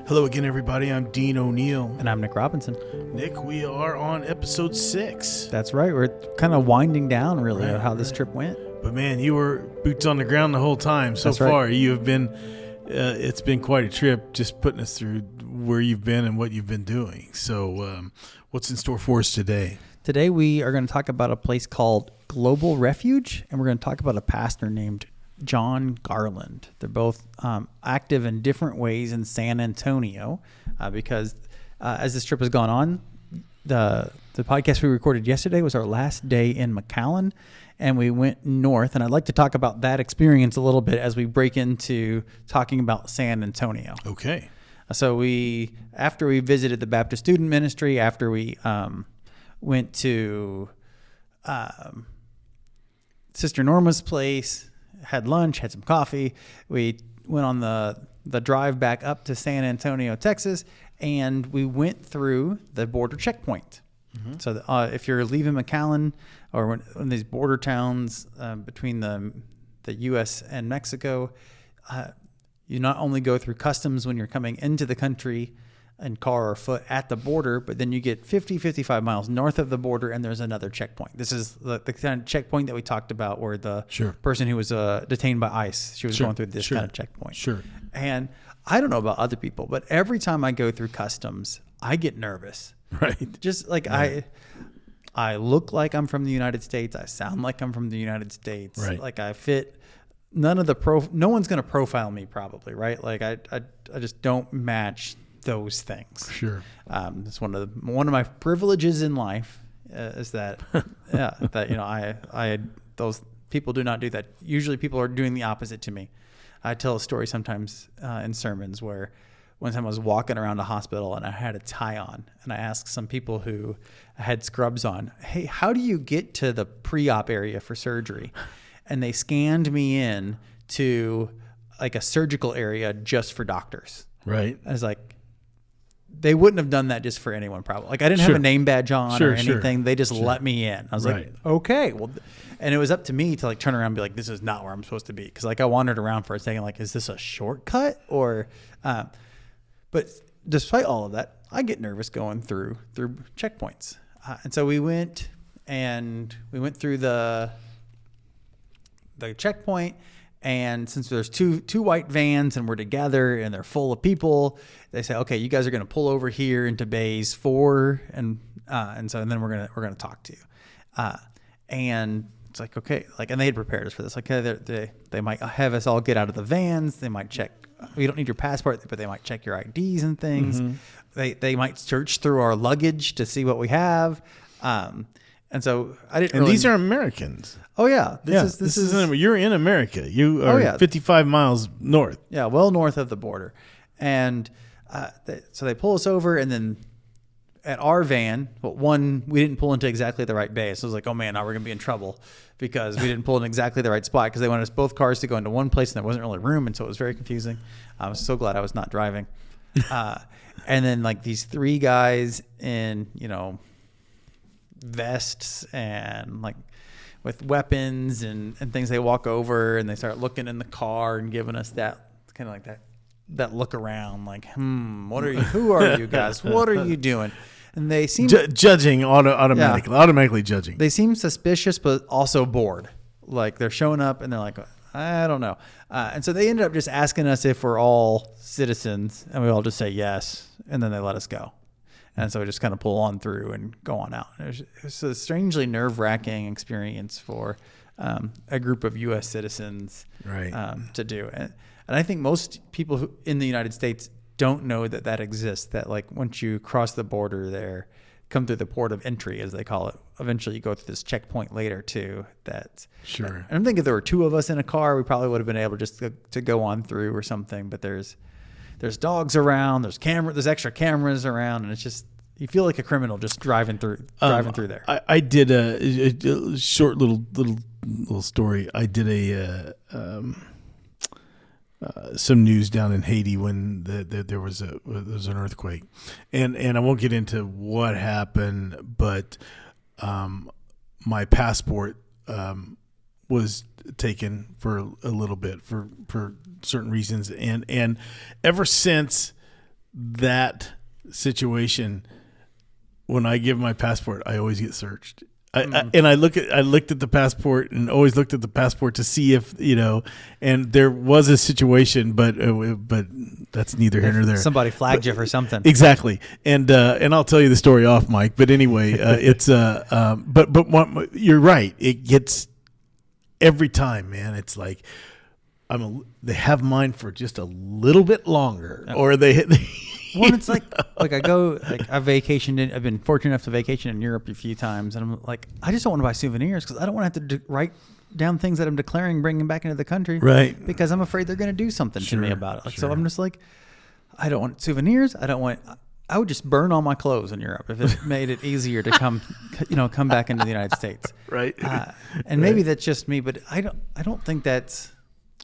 Hello again, everybody. I'm Dean O'Neill. And I'm Nick Robinson. Nick, we are on episode 6. That's right. We're kind of winding down, really, Right, of how this trip went. But man, you were boots on the ground the whole time. So That's right. far, you have been. It's been quite a trip, just putting us through where you've been and what you've been doing. So, what's in store for us today? Today we are going to talk about a place called Global Refuge, and we're going to talk about a pastor named John Garland. They're both active in different ways in San Antonio because as this trip has gone on, the podcast we recorded yesterday was our last day in McAllen, and we went north. And I'd like to talk about that experience a little bit as we break into talking about San Antonio. Okay. So after we visited the Baptist Student Ministry, after we went to Sister Norma's place, had lunch, had some coffee. We went on the drive back up to San Antonio, Texas, and we went through the border checkpoint. Mm-hmm. So if you're leaving McAllen or one of these border towns between the U.S. and Mexico, you not only go through customs when you're coming into the country in car or foot at the border, but then you get 55 miles north of the border and there's another checkpoint. This is the kind of checkpoint that we talked about where the person who was detained by ICE, she was going through this kind of checkpoint. Sure. And I don't know about other people, but every time I go through customs, I get nervous. Right. Just like I look like I'm from the United States. I sound like I'm from the United States. Right. Like I fit no one's going to profile me probably, right? Like I just don't match those things. Sure. It's one of my privileges in life is that I those people do not do that. Usually people are doing the opposite to me. I tell a story sometimes in sermons where one time I was walking around a hospital and I had a tie on, and I asked some people who had scrubs on, "Hey, how do you get to the pre-op area for surgery?" And they scanned me in to like a surgical area just for doctors. Right. I was like, they wouldn't have done that just for anyone, probably. Like I didn't have a name badge on or anything. They just let me in. I was like, okay, well, and it was up to me to like turn around and be like, this is not where I'm supposed to be. Cause like I wandered around for a second, like, is this a shortcut or, but despite all of that, I get nervous going through checkpoints. And so we went through the checkpoint. And since there's two white vans and we're together and they're full of people, they say, okay, you guys are going to pull over here into bays 4 and then we're going to talk to you. And it's like, okay, like, and they had prepared us for this. Like they might have us all get out of the vans. They might check, you don't need your passport, but they might check your IDs and things. Mm-hmm. They might search through our luggage to see what we have. And so I didn't. And these are Americans. Oh yeah, this is you're in America. You are 55 miles north. Yeah, well north of the border, and so they pull us over, and then at our van, we didn't pull into exactly the right bay. So I was like, oh man, now we're gonna be in trouble because we didn't pull in exactly the right spot because they wanted us both cars to go into one place and there wasn't really room, and so it was very confusing. I was so glad I was not driving. And then like these 3 guys in vests and like with weapons and things, they walk over and they start looking in the car and giving us that kind of like that look around like, who are you guys? What are you doing? And they seem judging automatically judging. They seem suspicious, but also bored. Like they're showing up and they're like, I don't know. And so they ended up just asking us if we're all citizens, and we all just say yes. And then they let us go. And so we just kind of pull on through and go on out. It was a strangely nerve-wracking experience for a group of U.S. citizens to do. And I think most people in the United States don't know that exists, that like once you cross the border there, come through the port of entry, as they call it, eventually you go through this checkpoint later too. And I'm thinking if there were 2 of us in a car, we probably would have been able just to go on through or something. But there's dogs around, there's extra cameras around, and it's just, you feel like a criminal just driving through there. I did a short little story. I did some news down in Haiti when there was an earthquake, and I won't get into what happened, but my passport was taken for a little bit for certain reasons, and ever since that situation, when I give my passport, I always get searched. I looked at the passport and always looked at the passport to see if, and there was a situation, but that's neither here nor there. Somebody flagged you for something. Exactly. And I'll tell you the story off, Mike, but anyway, but you're right. It gets every time, man. It's like, they have mine for just a little bit longer, or they Well, it's like I go, I vacationed I've been fortunate enough to vacation in Europe a few times, and I'm like, I just don't want to buy souvenirs because I don't want to have to write down things that I'm declaring bringing back into the country, right? Because I'm afraid they're going to do something to me about it. So I'm just like, I don't want souvenirs. I would just burn all my clothes in Europe if it made it easier to come back into the United States, right? And maybe that's just me, but I don't think that's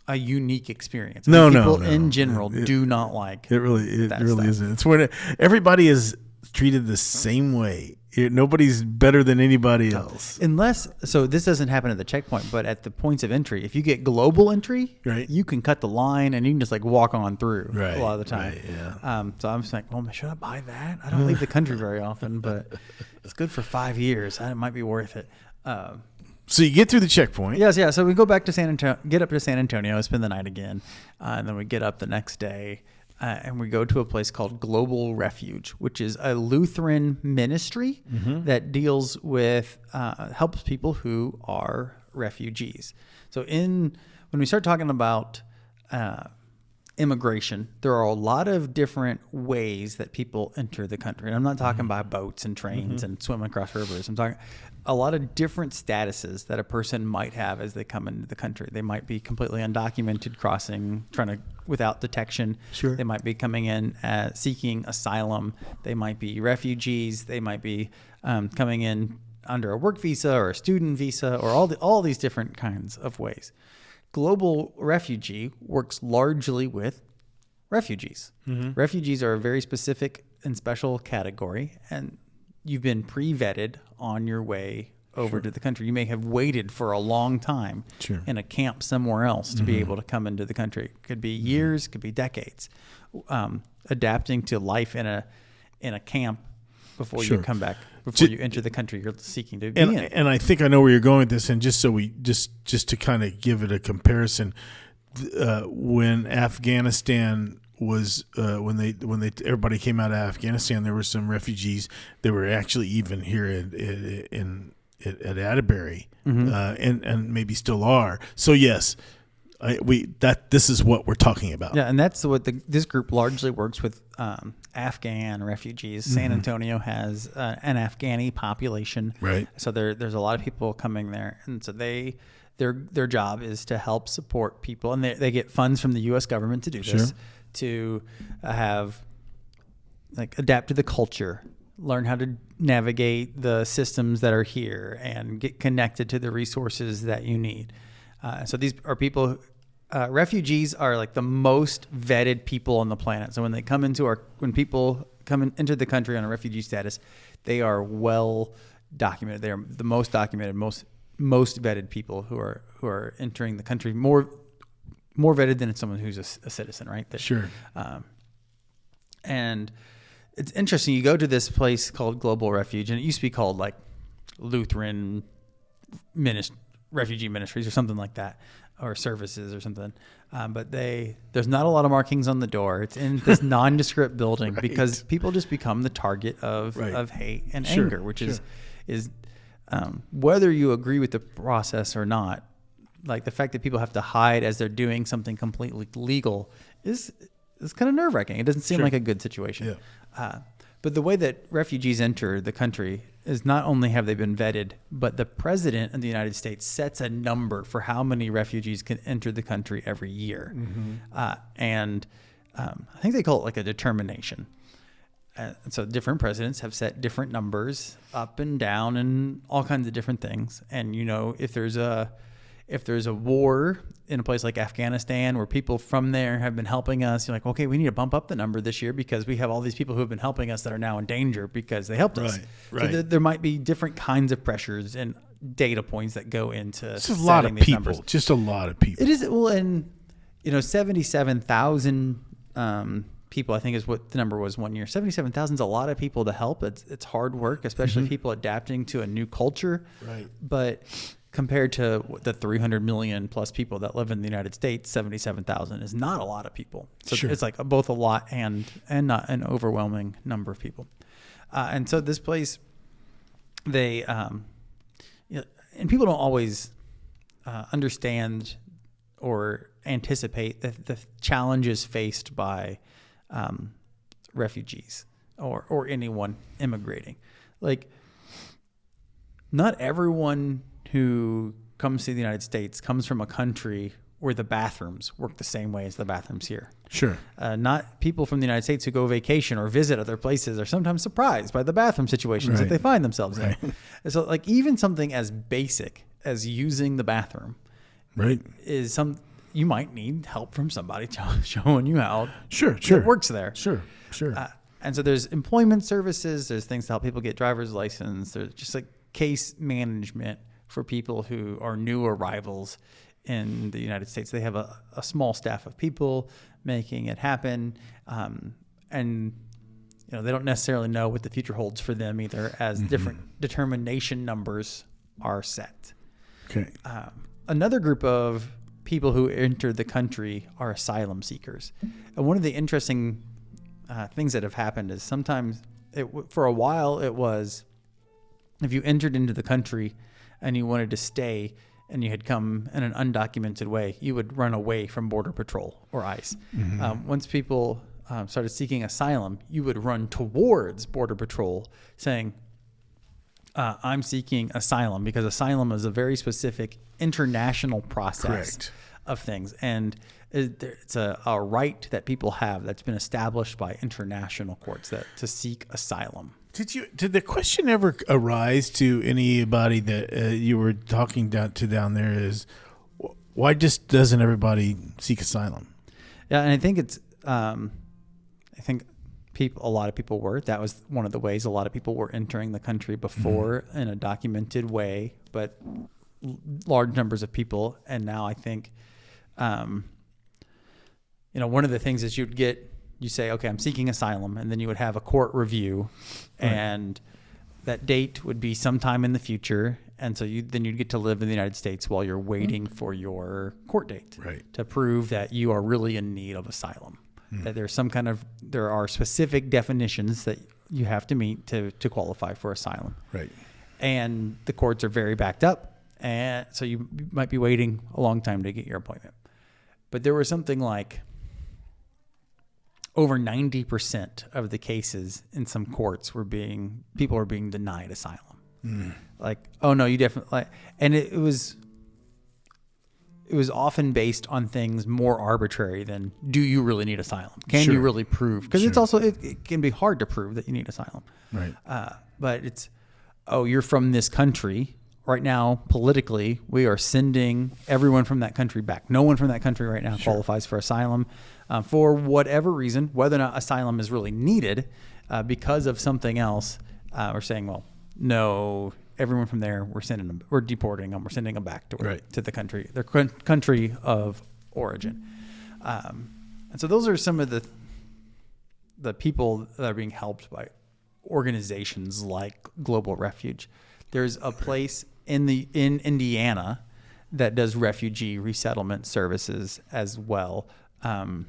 a unique experience. People in general do not like it. Really isn't. It's when everybody is treated the same way. Nobody's better than anybody else. So this doesn't happen at the checkpoint, but at the points of entry, if you get global entry, right, you can cut the line and you can just walk on through a lot of the time. Right, yeah. So I'm just like, well, should I buy that? I don't leave the country very often, but it's good for 5 years. It might be worth it. So you get through the checkpoint. Yes, yeah. So we go back to San Antonio, get up to San Antonio, spend the night again, and then we get up the next day, and we go to a place called Global Refuge, which is a Lutheran ministry that deals with helps people who are refugees. So when we start talking about immigration, there are a lot of different ways that people enter the country. And I'm not talking about boats and trains and swimming across rivers. I'm talking a lot of different statuses that a person might have as they come into the country. They might be completely undocumented, crossing, without detection. Sure. They might be coming in seeking asylum. They might be refugees. They might be coming in under a work visa or a student visa, or all these different kinds of ways. Global Refugee works largely with refugees. Refugees are a very specific and special category, and you've been pre-vetted on your way over to the country. You may have waited for a long time in a camp somewhere else to be able to come into the country. It could be years, could be decades. Adapting to life in a camp before you come back, before you enter the country you're seeking to be in. And I think I know where you're going with this. And just so just to kind of give it a comparison, when Afghanistan was when everybody came out of Afghanistan, there were some refugees. They were actually even here at Atterbury, and maybe still are. So yes, this is what we're talking about. Yeah, and that's what this group largely works with Afghan refugees. San Antonio has an Afghani population, right? So there's a lot of people coming there, and so their job is to help support people, and they get funds from the U.S. government to do this, to adapt to the culture, learn how to navigate the systems that are here, and get connected to the resources that you need. So these are people. Refugees are the most vetted people on the planet. So when people come into the country on a refugee status, they are well documented. They are the most documented, most vetted people who are entering the country. More vetted than someone who's a citizen, right? And it's interesting. You go to this place called Global Refuge, and it used to be called Lutheran Refugee Ministries or something like that, or services or something. But there's not a lot of markings on the door. It's in this nondescript building because people just become the target of hate and anger, which is whether you agree with the process or not. The fact that people have to hide as they're doing something completely legal is kind of nerve-wracking. It doesn't seem like a good situation. Yeah. But the way that refugees enter the country is not only have they been vetted, but the president of the United States sets a number for how many refugees can enter the country every year. And I think they call it a determination. So different presidents have set different numbers up and down and all kinds of different things. And, if there's a war in a place like Afghanistan where people from there have been helping us, you're like, okay, we need to bump up the number this year because we have all these people who have been helping us that are now in danger because they helped us. Right. So there might be different kinds of pressures and data points that go into it's a lot of people. Numbers. Just a lot of people. It is. Well, and 77,000 people, I think is what the number was one year. 77,000 is a lot of people to help. It's hard work, especially people adapting to a new culture. Right. But compared to the 300 million plus people that live in the United States, 77,000 is not a lot of people. So Sure. it's like both a lot and not an overwhelming number of people. And so this place, they, and people don't always understand or anticipate the challenges faced by refugees or anyone immigrating. Like, not everyone who comes to the United States comes from a country where the bathrooms work the same way as the bathrooms here. Sure. Not people from the United States who go vacation or visit other places are sometimes surprised by the bathroom situations that they find themselves in. And so, like, even something as basic as using the bathroom, Right. is you might need help from somebody showing you how Sure. it works there. Sure. And so there's employment services, there's things to help people get driver's license, there's just like case management for people who are new arrivals in the United States. They have a small staff of people making it happen. And they don't necessarily know what the future holds for them either, as different determination numbers are set. Okay. Another group of people who entered the country are asylum seekers. And one of the interesting things that have happened is sometimes, for a while, it was if you entered into the country and you wanted to stay and you had come in an undocumented way, you would run away from Border Patrol or ICE. Once people started seeking asylum, you would run towards Border Patrol saying, I'm seeking asylum, because asylum is a very specific international process of things. And it's a right that people have that's been established by international courts to seek asylum. Did the question ever arise to anybody that you were talking down there is, why just doesn't everybody seek asylum? Yeah, and I think it's a lot of people were. That was one of the ways a lot of people were entering the country before in a documented way, but large numbers of people. And now I think, one of the things is you say, okay, I'm seeking asylum, and then you would have a court review, and that date would be sometime in the future. And so then you'd get to live in the United States while you're waiting for your court date to prove that you are really in need of asylum. That there are specific definitions that you have to meet to qualify for asylum. Right. And the courts are very backed up. And so you might be waiting a long time to get your appointment. But there was something like over 90% of the cases in some courts people were being denied asylum. Like, oh no, you definitely, and it was often based on things more arbitrary than, do you really need asylum? Can you really prove? Because it's also, it can be hard to prove that you need asylum. Right. But it's, you're from this country. Right now, politically, we are sending everyone from that country back. No one from that country right now qualifies for asylum for whatever reason, whether or not asylum is really needed because of something else. We're saying, well, no, everyone from there, we're deporting them, we're sending them back to the country, their country of origin. And so those are some of the people that are being helped by organizations like Global Refuge. There's a place in Indiana that does refugee resettlement services as well, and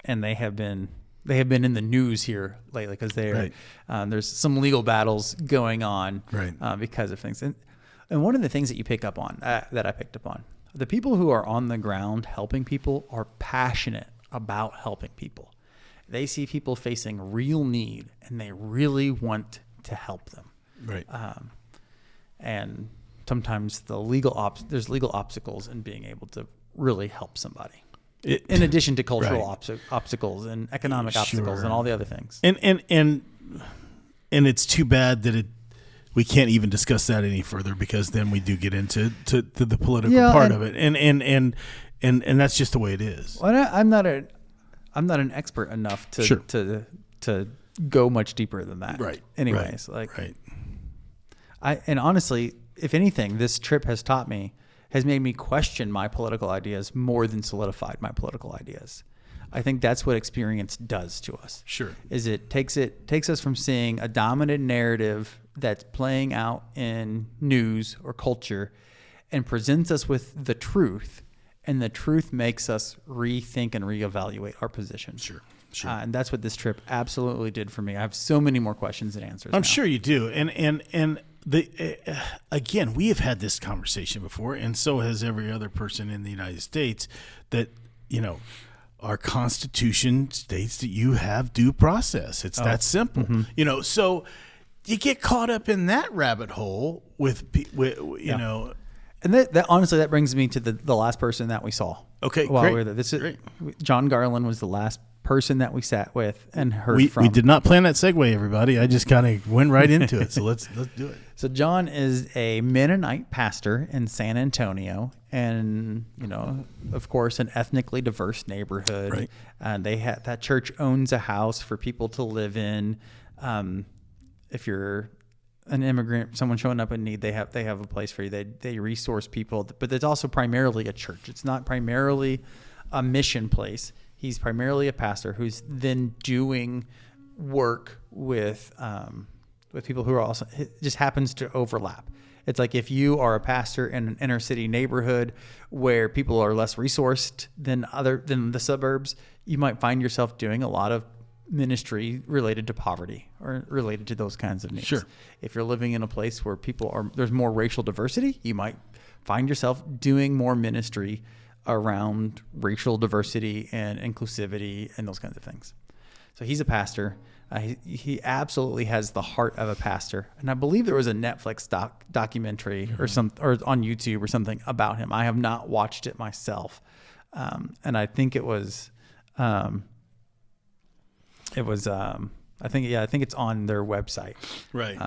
they have been in the news here lately because there's some legal battles going on because of things. And one of the things that you pick up on, that I picked up on, the people who are on the ground helping people are passionate about helping people. They see people facing real need and they really want to help them. Right. And sometimes there's legal obstacles in being able to really help somebody. In addition to cultural obstacles and economic obstacles and all the other things. And it's too bad that we can't even discuss that any further, because then we do get into the political part of it. And that's just the way it is. Well, I'm not an expert enough to go much deeper than that. Right. Anyways, and honestly, if anything, this trip has made me question my political ideas more than solidified my political ideas. I think that's what experience does to us. Sure. Is it takes us from seeing a dominant narrative that's playing out in news or culture and presents us with the truth, and the truth makes us rethink and reevaluate our position. Sure. And that's what this trip absolutely did for me. I have so many more questions and answers. I'm now. sure you do. And again, we have had this conversation before, and so has every other person in the United States, that, our Constitution states that you have due process. It's that simple. Mm-hmm. So you get caught up in that rabbit hole with And that honestly, that brings me to the last person that we saw. Okay, while great. we were there. This is Great. John Garland was the last person that we sat with and heard from. We did not plan that segue, everybody. I just kind of went right into it. So let's do it. So John is a Mennonite pastor in San Antonio, and of course, an ethnically diverse neighborhood. Right. And that church owns a house for people to live in. If you're an immigrant, someone showing up in need, they have a place for you. They resource people, but it's also primarily a church. It's not primarily a mission place. He's primarily a pastor who's then doing work with people who are also, it just happens to overlap. It's like if you are a pastor in an inner city neighborhood where people are less resourced than the suburbs, you might find yourself doing a lot of ministry related to poverty or related to those kinds of needs. Sure. If you're living in a place where there's more racial diversity, you might find yourself doing more ministry around racial diversity and inclusivity and those kinds of things. So he's a pastor. He absolutely has the heart of a pastor. And I believe there was a Netflix documentary or on YouTube or something about him. I have not watched it myself. And I think it was, I think it's on their website. Right.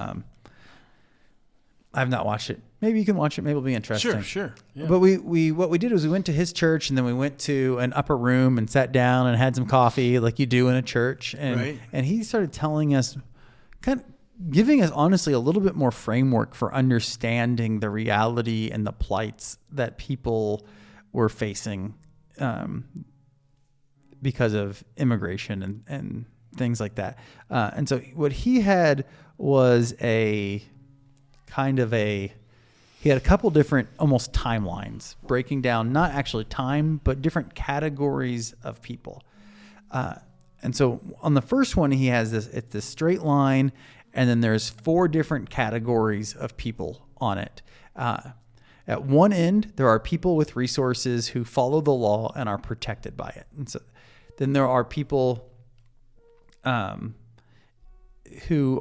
I have not watched it. Maybe you can watch it. Maybe it'll be interesting. Sure. Yeah. But what we did was we went to his church, and then we went to an upper room and sat down and had some coffee like you do in a church. And Right. and he started telling us, kind of giving us honestly a little bit more framework for understanding the reality and the plights that people were facing because of immigration and things like that. And so what he had was he had a couple different almost timelines breaking down, not actually time, but different categories of people. And so on the first one, he has it's this straight line, and then there's 4 different categories of people on it. At one end, there are people with resources who follow the law and are protected by it. And so then there are people who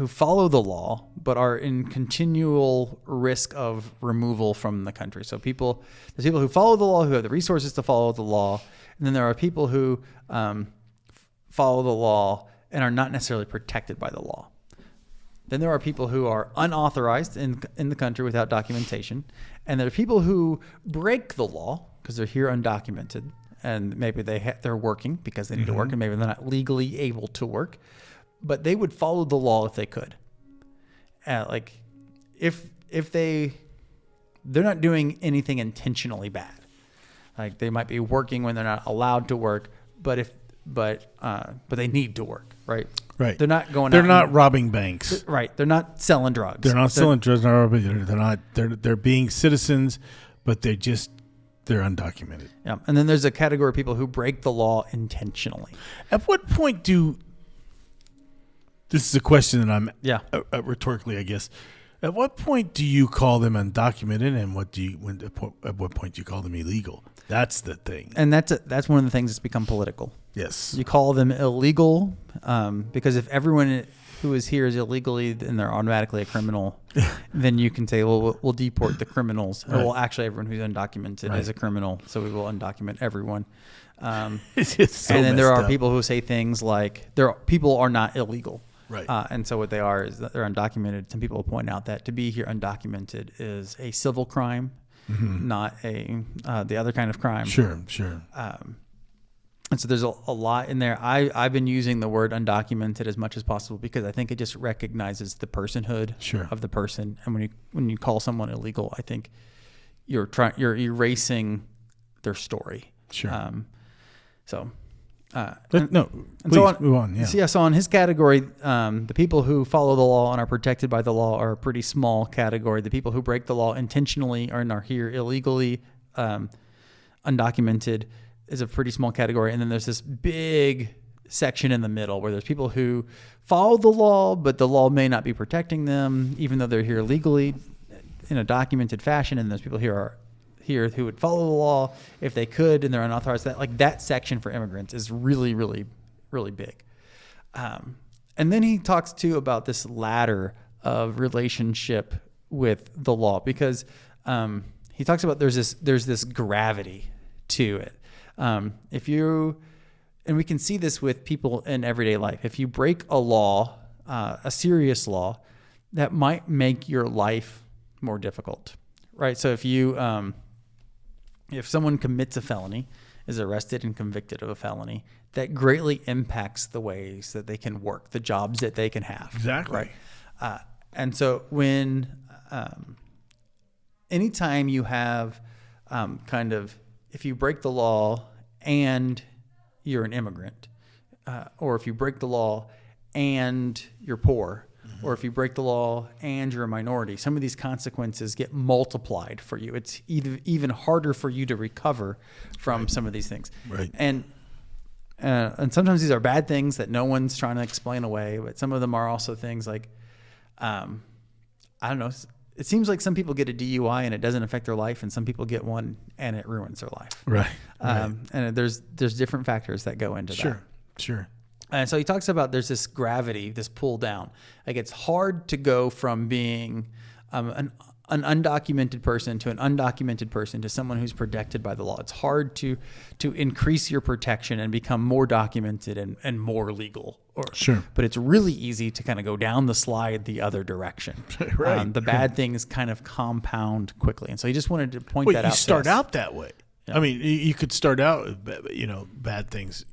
follow the law but are in continual risk of removal from the country. So there's people who follow the law, who have the resources to follow the law, and then there are people who follow the law and are not necessarily protected by the law. Then there are people who are unauthorized in the country without documentation, and there are people who break the law because they're here undocumented, and maybe they're working because they need to work, and maybe they're not legally able to work, but they would follow the law if they could. If they're not doing anything intentionally bad, like they might be working when they're not allowed to work, but they need to work, right? Right. They're not going. They're not robbing banks. Right. They're not selling drugs. They're not selling drugs. They're not. They're being citizens, but they're undocumented. Yeah. And then there's a category of people who break the law intentionally. At what point this is a question that I'm rhetorically, I guess. At what point do you call them undocumented, and at what point do you call them illegal? That's the thing. And that's one of the things that's become political. Yes. You call them illegal because if everyone who is here is illegally, then they're automatically a criminal. Then you can say, well, we'll deport the criminals. Right. Or, well, actually, everyone who's undocumented is a criminal, so we will undocument everyone. It's just so and then there are up. people who say things like, people are not illegal. Right. And so what they are is that they're undocumented. Some people point out that to be here undocumented is a civil crime, not the other kind of crime. Sure. And so there's a lot in there. I've been using the word undocumented as much as possible because I think it just recognizes the personhood of the person. And when you call someone illegal, I think you're erasing their story. Sure. So, No, and please so on, move on. Yeah. so on his category, the people who follow the law and are protected by the law are a pretty small category. The people who break the law intentionally and are here illegally, undocumented, is a pretty small category. And then there's this big section in the middle where there's people who follow the law, but the law may not be protecting them, even though they're here legally in a documented fashion. And there's people here who would follow the law if they could, and they're unauthorized. That section for immigrants is really, really, really big. And then he talks too about this ladder of relationship with the law, because he talks about there's this gravity to it. And we can see this with people in everyday life. If you break a law, a serious law, that might make your life more difficult, right? So if someone commits a felony, is arrested and convicted of a felony, that greatly impacts the ways that they can work, the jobs that they can have. Exactly. Right? And so anytime you have if you break the law and you're an immigrant, or if you break the law and you're poor, or if you break the law and you're a minority, some of these consequences get multiplied for you. It's even harder for you to recover from some of these things. Right. And sometimes these are bad things that no one's trying to explain away, but some of them are also things like, I don't know. It seems like some people get a DUI and it doesn't affect their life, and some people get one and it ruins their life. Right. And there's different factors that go into that. Sure. And so he talks about there's this gravity, this pull down. Like, it's hard to go from being an undocumented person to an undocumented person to someone who's protected by the law. It's hard to increase your protection and become more documented and more legal. Sure. But it's really easy to kind of go down the slide the other direction. Right. The bad things kind of compound quickly. And so he just wanted to point that out. You start to us. out that way. Yeah. I mean, you could start out with, bad things,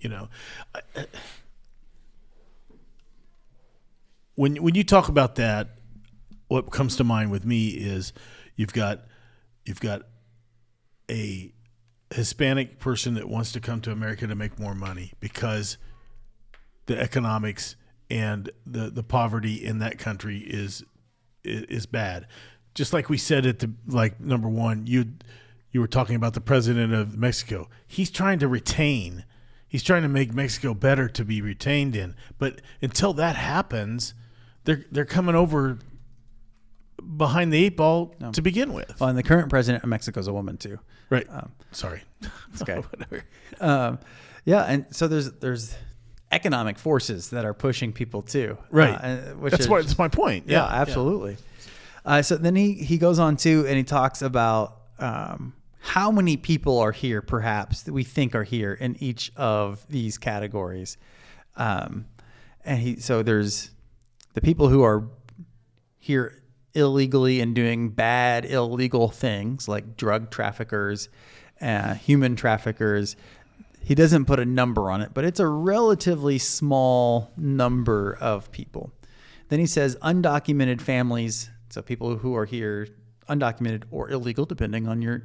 When you talk about that, what comes to mind with me is you've got a Hispanic person that wants to come to America to make more money because the economics and the poverty in that country is bad. Just like we said number one, you were talking about the president of Mexico. He's trying to retain. He's trying to make Mexico better to be retained in. But until that happens, they're coming over behind the eight ball to begin with. Well, and the current president of Mexico is a woman too. Right. Sorry. It's okay. Whatever. Yeah, and so there's economic forces that are pushing people too. Right. That's my point. Yeah, absolutely. Yeah. So then he goes on too, and he talks about how many people are here, perhaps, that we think are here in each of these categories. So there's the people who are here illegally and doing bad, illegal things like drug traffickers, human traffickers. He doesn't put a number on it, but it's a relatively small number of people. Then he says undocumented families, so people who are here undocumented or illegal, depending on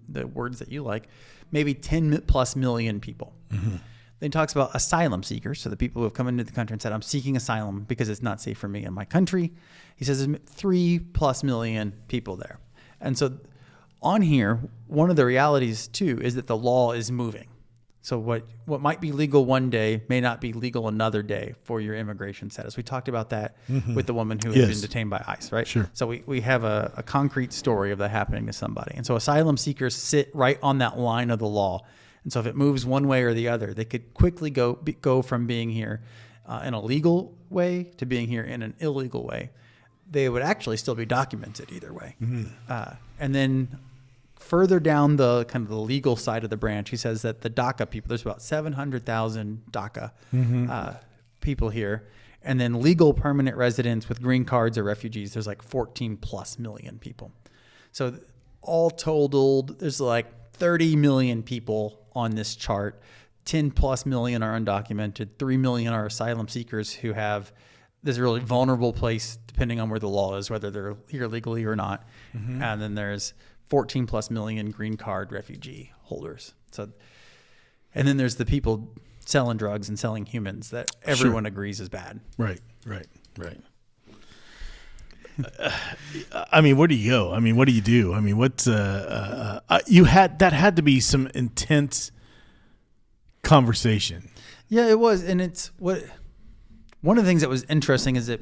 the words that you like, maybe 10 plus million people. Mm-hmm. Then he talks about asylum seekers, so the people who have come into the country and said, I'm seeking asylum because it's not safe for me in my country. He says there's 3+ million people there. And so on here, one of the realities too is that the law is moving. So what might be legal one day may not be legal another day for your immigration status. We talked about that with the woman who had been detained by ICE, right? Sure. So we have a concrete story of that happening to somebody. And so asylum seekers sit right on that line of the law. And so if it moves one way or the other, they could quickly go from being here in a legal way to being here in an illegal way. They would actually still be documented either way. Mm-hmm. And then further down the kind of the legal side of the branch, he says that the DACA people, there's about 700,000 DACA people here. And then legal permanent residents with green cards or refugees, there's like 14+ million people. So all totaled, there's like 30 million people on this chart. 10+ million are undocumented. 3 million are asylum seekers who have this really vulnerable place, depending on where the law is, whether they're here legally or not. Mm-hmm. And then there's 14+ million green card refugee holders. So And then there's the people selling drugs and selling humans that everyone agrees is bad. Right. I mean, where do you go? I mean, what do you do? I mean, what's that had to be some intense conversation. Yeah, it was. And one of the things that was interesting is that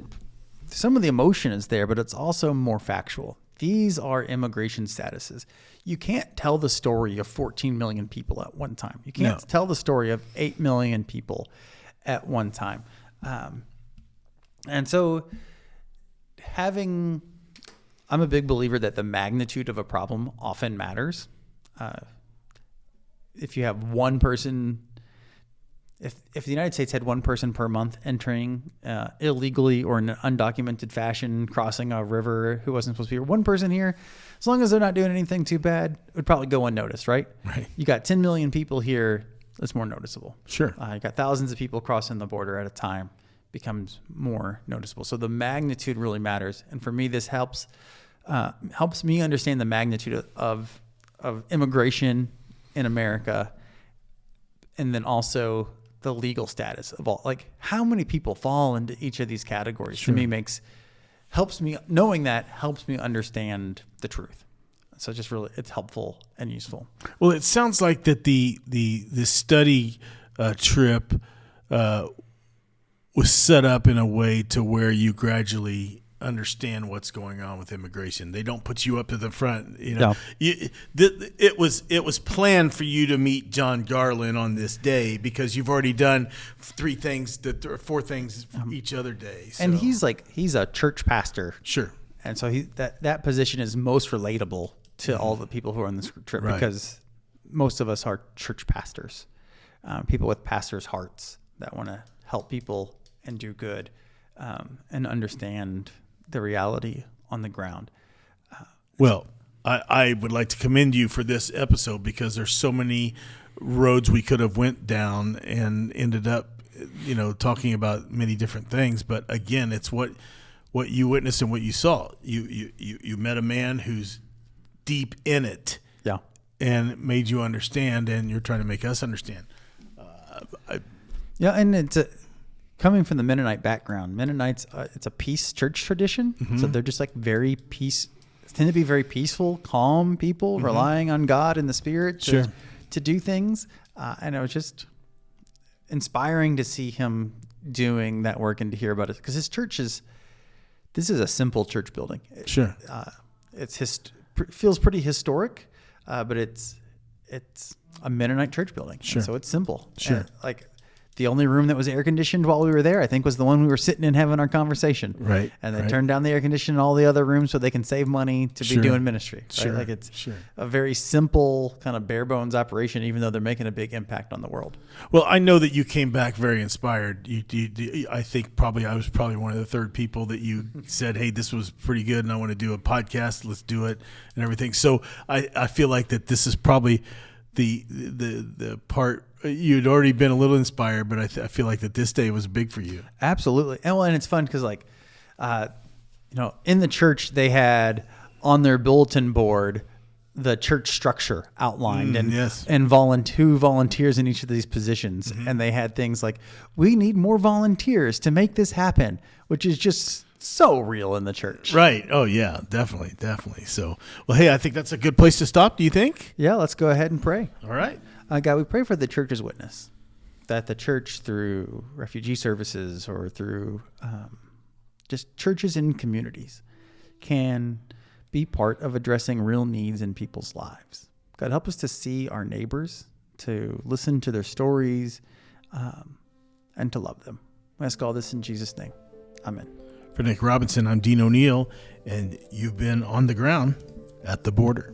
some of the emotion is there, but it's also more factual. These are immigration statuses. You can't tell the story of 14 million people at one time. You can't tell the story of 8 million people at one time. And so I'm a big believer that the magnitude of a problem often matters. If you have one person, if the United States had one person per month entering illegally or in an undocumented fashion, crossing a river who wasn't supposed to be here, one person here, as long as they're not doing anything too bad, it would probably go unnoticed, right? Right. You got 10 million people here, that's more noticeable. Sure. You got thousands of people crossing the border at a time, becomes more noticeable. So the magnitude really matters. And for me, this helps me understand the magnitude of immigration in America, and then also the legal status of all, like how many people fall into each of these categories. Sure. To me knowing that helps me understand the truth. So just really, it's helpful and useful. Well, it sounds like that the study trip was set up in a way to where you gradually understand what's going on with immigration. They don't put you up to the front. You know, it was planned for you to meet John Garland on this day because you've already done 4 things each other day. So. And he's a church pastor. Sure. And so that position is most relatable to all the people who are on this trip, Right. because most of us are church pastors, people with pastors' hearts that want to help people and do good, and understand the reality on the ground. Well, I would like to commend you for this episode because there's so many roads we could have went down and ended up, talking about many different things. But again, it's what you witnessed and what you saw. You met a man who's deep in it, and made you understand, and you're trying to make us understand. And it's coming from the Mennonite background. Mennonites, it's a peace church tradition, so they're just like tend to be very peaceful, calm people, relying on God and the Spirit to do things. And it was just inspiring to see him doing that work and to hear about it, because his church this is a simple church building. Sure. Feels pretty historic, but it's a Mennonite church building. Sure. So it's simple. Sure. And the only room that was air conditioned while we were there, I think, was the one we were sitting in having our conversation. Right. And they turned down the air conditioning in all the other rooms so they can save money to be doing ministry. Right? Sure. Like it's a very simple kind of bare bones operation, even though they're making a big impact on the world. Well, I know that you came back very inspired. I think I was probably one of the third people that you said, "Hey, this was pretty good, and I want to do a podcast. Let's do it," and everything. So I feel like that this is probably the part. You'd already been a little inspired, but I feel like that this day was big for you. Absolutely. And it's fun because in the church, they had on their bulletin board the church structure outlined and who volunteers in each of these positions. And they had things like, we need more volunteers to make this happen, which is just so real in the church. Right. Oh, yeah, definitely. So, well, hey, I think that's a good place to stop. Do you think? Yeah, let's go ahead and pray. All right. God, we pray for the church's witness, that the church, through refugee services or through just churches in communities, can be part of addressing real needs in people's lives. God, help us to see our neighbors, to listen to their stories, and to love them. We ask all this in Jesus' name. Amen. For Nick Robinson, I'm Dean O'Neill, and you've been on the ground at the border.